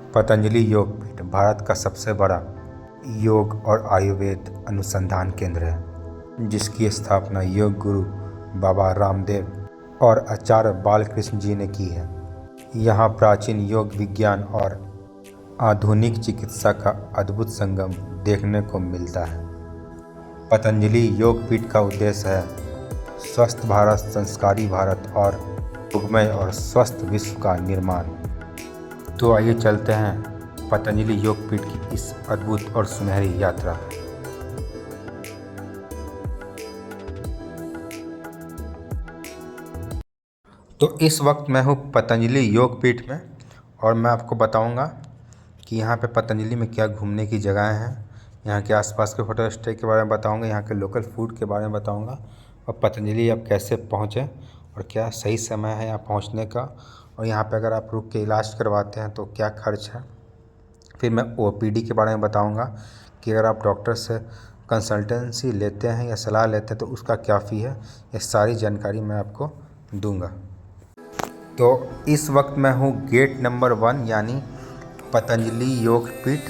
पतंजलि योगपीठ भारत का सबसे बड़ा योग और आयुर्वेद अनुसंधान केंद्र है, जिसकी स्थापना योग गुरु बाबा रामदेव और आचार्य बालकृष्ण जी ने की है। यहाँ प्राचीन योग विज्ञान और आधुनिक चिकित्सा का अद्भुत संगम देखने को मिलता है। पतंजलि योगपीठ का उद्देश्य है स्वस्थ भारत, संस्कारी भारत और योगमय और स्वस्थ विश्व का निर्माण। तो आइए चलते हैं पतंजलि योगपीठ की इस अद्भुत और सुनहरी यात्रा। तो इस वक्त मैं हूँ पतंजलि योगपीठ में और मैं आपको बताऊंगा कि यहाँ पे पतंजलि में क्या घूमने की जगहें हैं। यहाँ के आसपास के होटल स्टे के बारे में बताऊंगा, यहाँ के लोकल फूड के बारे में बताऊंगा और पतंजलि आप कैसे पहुँचें और क्या सही समय है यहाँ पहुँचने का, और यहाँ पे अगर आप रुक के इलाज करवाते हैं तो क्या खर्च है। फिर मैं ओपीडी के बारे में बताऊंगा कि अगर आप डॉक्टर से कंसल्टेंसी लेते हैं या सलाह लेते हैं तो उसका क्या फ़ी है। ये सारी जानकारी मैं आपको दूंगा। तो इस वक्त मैं हूँ गेट नंबर 1 यानी पतंजलि योगपीठ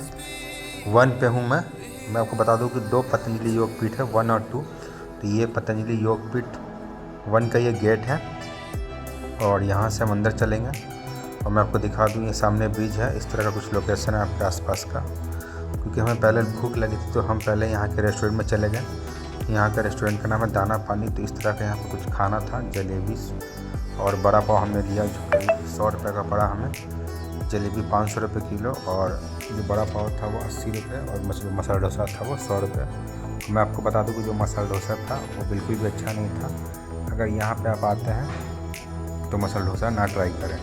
1 पे हूँ। मैं आपको बता दूँ कि 2 पतंजलि योगपीठ है, 1 और 2। तो ये पतंजलि योगपीठ 1 का ये गेट है और यहाँ से हम अंदर चलेंगे और मैं आपको दिखा दूँ, ये सामने ब्रिज है। इस तरह का कुछ लोकेशन है आपके आसपास का। क्योंकि हमें पहले भूख लगी थी तो हम पहले यहाँ के रेस्टोरेंट में चले गए। यहाँ का रेस्टोरेंट का नाम है दाना पानी। तो इस तरह का यहाँ पर कुछ खाना था, जलेबी और बड़ा पाव हमने लिया जो करीब 100 रुपये का पड़ा हमें। जलेबी 500 रुपये किलो और जो बड़ा पाव था वो 80 रुपये और मसाला डोसा था वो 100 रुपये। मैं आपको बता दूँ कि जो मसाला डोसा था वो बिल्कुल भी अच्छा नहीं था। अगर यहाँ पे आप आते हैं तो मसाला डोसा ना ट्राई करें।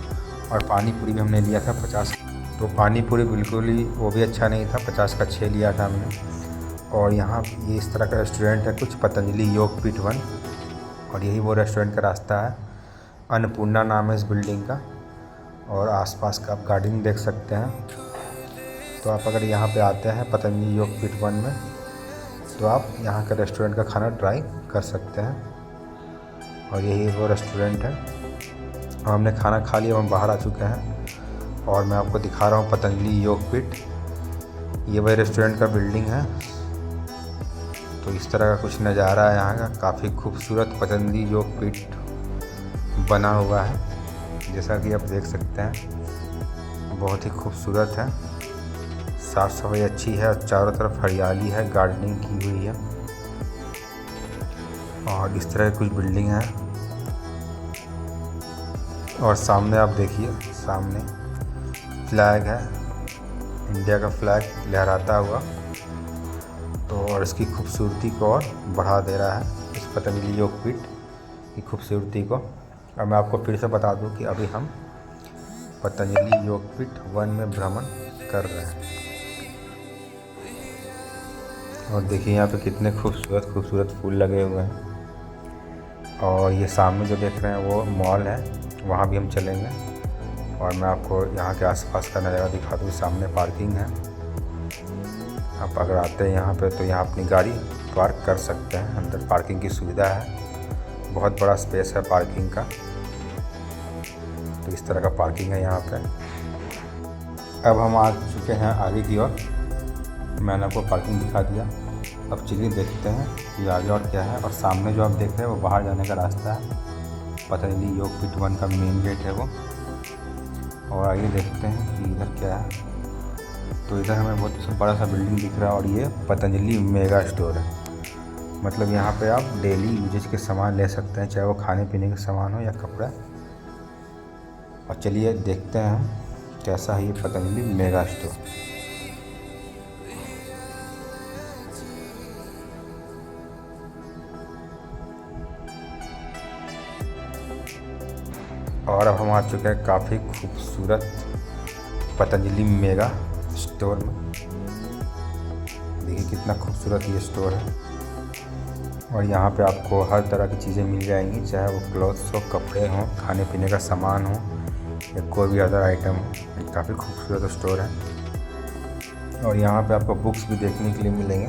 और पानी पूरी भी हमने लिया था 50। तो पानी पूरी बिल्कुल ही वो भी अच्छा नहीं था, 50 का 6 लिया था हमने। और यहाँ ये इस तरह का रेस्टोरेंट है कुछ, पतंजलि योगपीठ 1, और यही वो रेस्टोरेंट का रास्ता है। अन्नपूर्णा नाम है इस बिल्डिंग का और आसपास का आप गार्डन देख सकते हैं। तो आप अगर यहाँ पे आते हैं पतंजलि योगपीठ 1 में तो आप यहाँ का रेस्टोरेंट का खाना ट्राई कर सकते हैं। और यही वो रेस्टोरेंट है। हमने खाना खा लिया, हम बाहर आ चुके हैं और मैं आपको दिखा रहा हूँ पतंजलि योगपीठ। ये वही रेस्टोरेंट का बिल्डिंग है। तो इस तरह का कुछ नज़ारा है यहाँ का। काफ़ी खूबसूरत पतंजलि योगपीठ बना हुआ है, जैसा कि आप देख सकते हैं। बहुत ही खूबसूरत है, साफ़ सफाई अच्छी है और चारों तरफ हरियाली है, गार्डनिंग की हुई है। और इस तरह की कुछ बिल्डिंग है और सामने आप देखिए, सामने फ्लैग है, इंडिया का फ्लैग लहराता हुआ। तो और इसकी खूबसूरती को और बढ़ा दे रहा है इस पतंजलि योगपीठ की खूबसूरती को। और मैं आपको फिर से बता दूं कि अभी हम पतंजलि योगपीठ 1 में भ्रमण कर रहे हैं। और देखिए यहाँ पे कितने खूबसूरत खूबसूरत फूल लगे हुए हैं। और ये सामने जो देख रहे हैं वो मॉल है, वहाँ भी हम चलेंगे। और मैं आपको यहाँ के आसपास का नज़ारा दिखा दूँ। सामने पार्किंग है, आप अगर आते हैं यहाँ पे तो यहाँ अपनी गाड़ी पार्क कर सकते हैं। अंदर पार्किंग की सुविधा है, बहुत बड़ा स्पेस है पार्किंग का। तो इस तरह का पार्किंग है यहाँ पे। अब हम आ चुके हैं आगे की ओर। मैंने आपको पार्किंग दिखा दिया। अब चलिए देखते हैं कि आगे और क्या है। और सामने जो आप देख रहे हैं वो बाहर जाने का रास्ता है। पतंजलि योगपीठ 1 का मेन गेट है वो। और आइए देखते हैं कि इधर क्या है। तो इधर हमें बहुत बड़ा सा बिल्डिंग दिख रहा है और ये पतंजलि मेगा स्टोर है। मतलब यहाँ पे आप डेली यूजेज के सामान ले सकते हैं, चाहे वो खाने पीने के सामान हो या कपड़ा। और चलिए देखते हैं कैसा है ये पतंजलि मेगा स्टोर। और अब हम आ चुके हैं काफ़ी खूबसूरत पतंजलि मेगा स्टोर में। देखिए कितना खूबसूरत ये स्टोर है। और यहाँ पे आपको हर तरह की चीज़ें मिल जाएंगी, चाहे वो क्लॉथ्स हो, कपड़े हों, खाने पीने का सामान हो या कोई भी अदर आइटम हो। काफ़ी खूबसूरत स्टोर है। और यहाँ पे आपको बुक्स भी देखने के लिए मिलेंगे।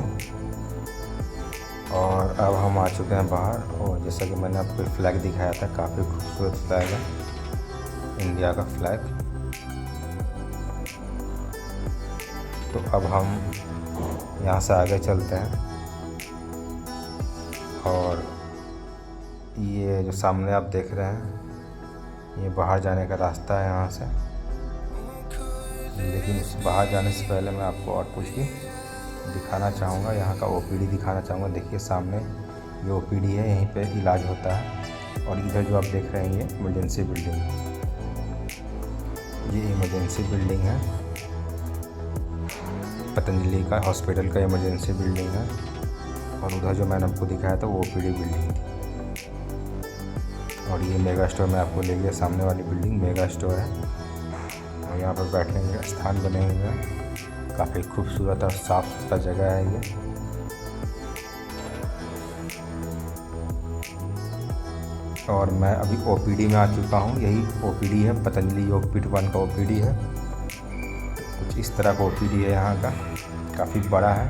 और अब हम आ चुके हैं बाहर। और जैसा कि मैंने आपको फ्लैग दिखाया था, काफ़ी खूबसूरत फ्लैग है, इंडिया का फ्लैग। तो अब हम यहाँ से आगे चलते हैं और ये जो सामने आप देख रहे हैं ये बाहर जाने का रास्ता है यहाँ से। लेकिन उस बाहर जाने से पहले मैं आपको और कुछ भी दिखाना चाहूँगा, यहाँ का ओपीडी दिखाना चाहूँगा। देखिए सामने ये ओपीडी है, यहीं पे इलाज होता है। और इधर जो आप देख रहे हैं ये इमरजेंसी बिल्डिंग, ये इमरजेंसी बिल्डिंग है, पतंजलि का हॉस्पिटल का इमरजेंसी बिल्डिंग है। और उधर जो मैंने आपको दिखाया था वो ओपीडी बिल्डिंग थी। और ये मेगा स्टोर में आपको ले गया, सामने वाली बिल्डिंग मेगा स्टोर है। और यहाँ पर बैठने के स्थान बने हुए हैं, काफ़ी खूबसूरत और साफ़ सुथरा जगह है ये। और मैं अभी ओपीडी में आ चुका हूँ, यही ओपीडी है, पतंजलि योगपीठ 1 का ओपीडी है। कुछ इस तरह का ओपीडी है यहाँ का, काफ़ी बड़ा है।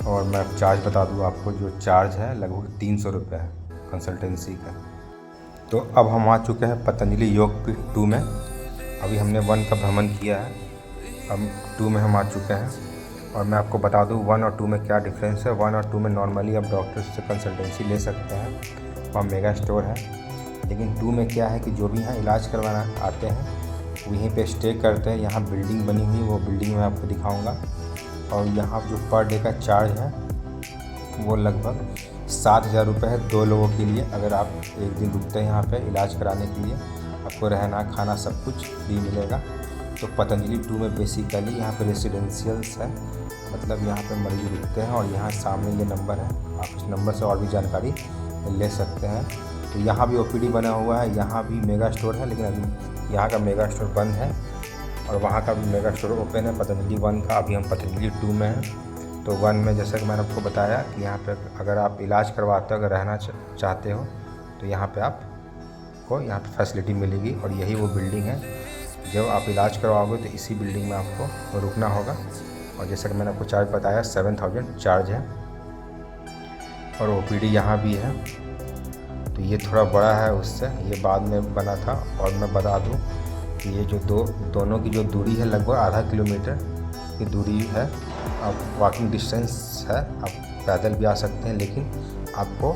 और मैं चार्ज बता दूँ आपको, जो चार्ज है लगभग 300 रुपये है कंसल्टेंसी का। तो अब हम आ चुके हैं पतंजलि योगपीठ 2 में। अभी हमने 1 का भ्रमण किया है, अब 2 में हम आ चुके हैं। और मैं आपको बता दूं 1 और 2 में क्या डिफरेंस है। 1 और 2 में नॉर्मली आप डॉक्टर से कंसल्टेंसी ले सकते हैं, वहाँ मेगा स्टोर है। लेकिन 2 में क्या है कि जो भी यहाँ इलाज करवाना आते हैं वहीं पे स्टे करते हैं। यहाँ बिल्डिंग बनी हुई, वो बिल्डिंग मैं आपको दिखाऊँगा। और यहाँ जो पर डे का चार्ज है वो लगभग 7,000 रुपये है 2 लोगों के लिए। अगर आप एक दिन रुकते हैं यहाँ पे इलाज कराने के लिए, आपको रहना खाना सब कुछ फ्री मिलेगा। तो पतंजलि 2 में बेसिकली यहाँ पे रेसिडेंशियल्स है, मतलब यहाँ पे मरीज रुकते हैं। और यहाँ सामने ये नंबर है, आप इस नंबर से और भी जानकारी ले सकते हैं। तो यहाँ भी ओपीडी बना हुआ है, यहाँ भी मेगा स्टोर है, लेकिन अभी यहाँ का मेगा स्टोर बंद है। और वहाँ का भी मेगा स्टोर ओपन है पतंजलि 1 का। अभी हम पतंजलि 2 में हैं। तो 1 में जैसा कि मैंने आपको बताया कि यहाँ पे अगर आप इलाज करवाते हो, अगर रहना चाहते हो, तो यहाँ पे आपको यहाँ पे फैसिलिटी मिलेगी। और यही वो बिल्डिंग है, जब आप इलाज करवाओगे तो इसी बिल्डिंग में आपको रुकना होगा। और जैसा कि मैंने आपको चार्ज बताया 7,000 चार्ज है। और ओपीडी यहाँ भी है, तो ये थोड़ा बड़ा है उससे, ये बाद में बना था। और मैं बता दूँ कि ये जो दोनों की जो दूरी है लगभग आधा किलोमीटर की दूरी है। आप वॉकिंग डिस्टेंस है, आप पैदल भी आ सकते हैं। लेकिन आपको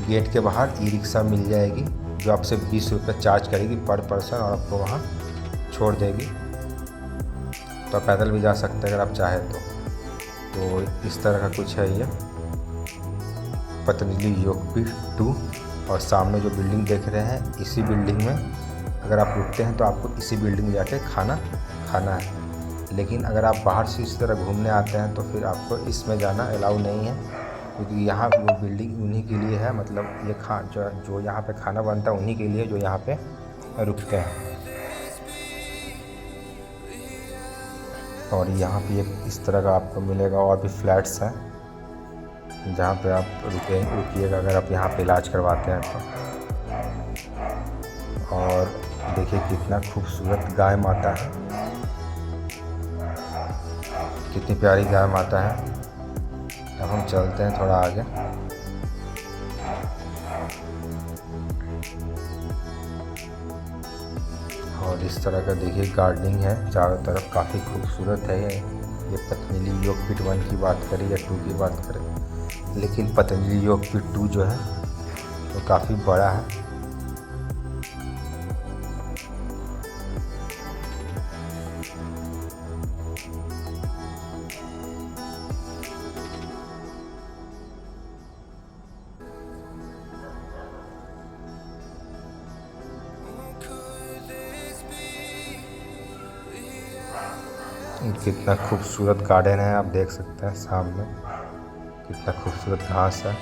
गेट के बाहर ई रिक्शा मिल जाएगी, जो आपसे 20 रुपये चार्ज करेगी पर पर्सन, और आपको वहाँ छोड़ देगी। तो आप पैदल भी जा सकते हैं अगर आप चाहें तो इस तरह का कुछ है ये पतंजलि योगपीठ 2। और सामने जो बिल्डिंग देख रहे हैं, इसी बिल्डिंग में अगर आप रुकते हैं तो आपको इसी बिल्डिंग में जाके खाना खाना है। लेकिन अगर आप बाहर से इस तरह घूमने आते हैं तो फिर आपको इसमें जाना अलाउ नहीं है, क्योंकि यहाँ वो बिल्डिंग उन्हीं के लिए है। मतलब ये जो यहाँ पे खाना बनता है उन्हीं के लिए जो यहाँ पे रुकते हैं। और यहाँ पे एक इस तरह का आपको मिलेगा, और भी फ्लैट्स हैं जहाँ पे आप रुकिएगा अगर आप यहाँ पे इलाज करवाते हैं तो। और देखिए कितना खूबसूरत गाय माता है, कितनी प्यारी गाय माता है। अब हम चलते हैं थोड़ा आगे। और इस तरह का देखिए गार्डनिंग है चारों तरफ, काफ़ी खूबसूरत है ये पतंजलि योगपीठ 1 की बात करें या 2 की बात करें। लेकिन पतंजलि योगपीठ 2 जो है वो काफ़ी बड़ा है। कितना खूबसूरत गार्डन है, आप देख सकते हैं सामने कितना खूबसूरत घास है।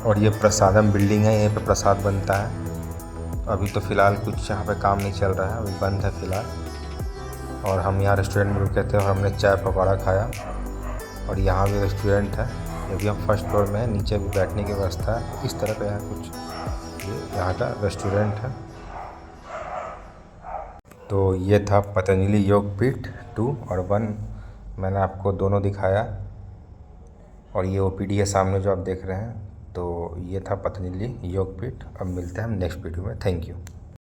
और ये प्रसादम बिल्डिंग है, यहीं पे प्रसाद बनता है। अभी तो फ़िलहाल कुछ यहाँ पे काम नहीं चल रहा है, अभी बंद है फ़िलहाल। और हम यहाँ रेस्टोरेंट में रुके थे और हमने चाय पकौड़ा खाया। और यहाँ भी रेस्टोरेंट है, अभी हम फर्स्ट फ्लोर में हैं, नीचे भी बैठने की व्यवस्था है। इस तरह का यहाँ कुछ ये यहाँ का रेस्टोरेंट है। तो ये था पतंजलि योगपीठ 2 और 1, मैंने आपको दोनों दिखाया। और ये ओपीडी है सामने जो आप देख रहे हैं। तो ये था पतंजलि योगपीठ। अब मिलते हैं हम नेक्स्ट वीडियो में। Thank you.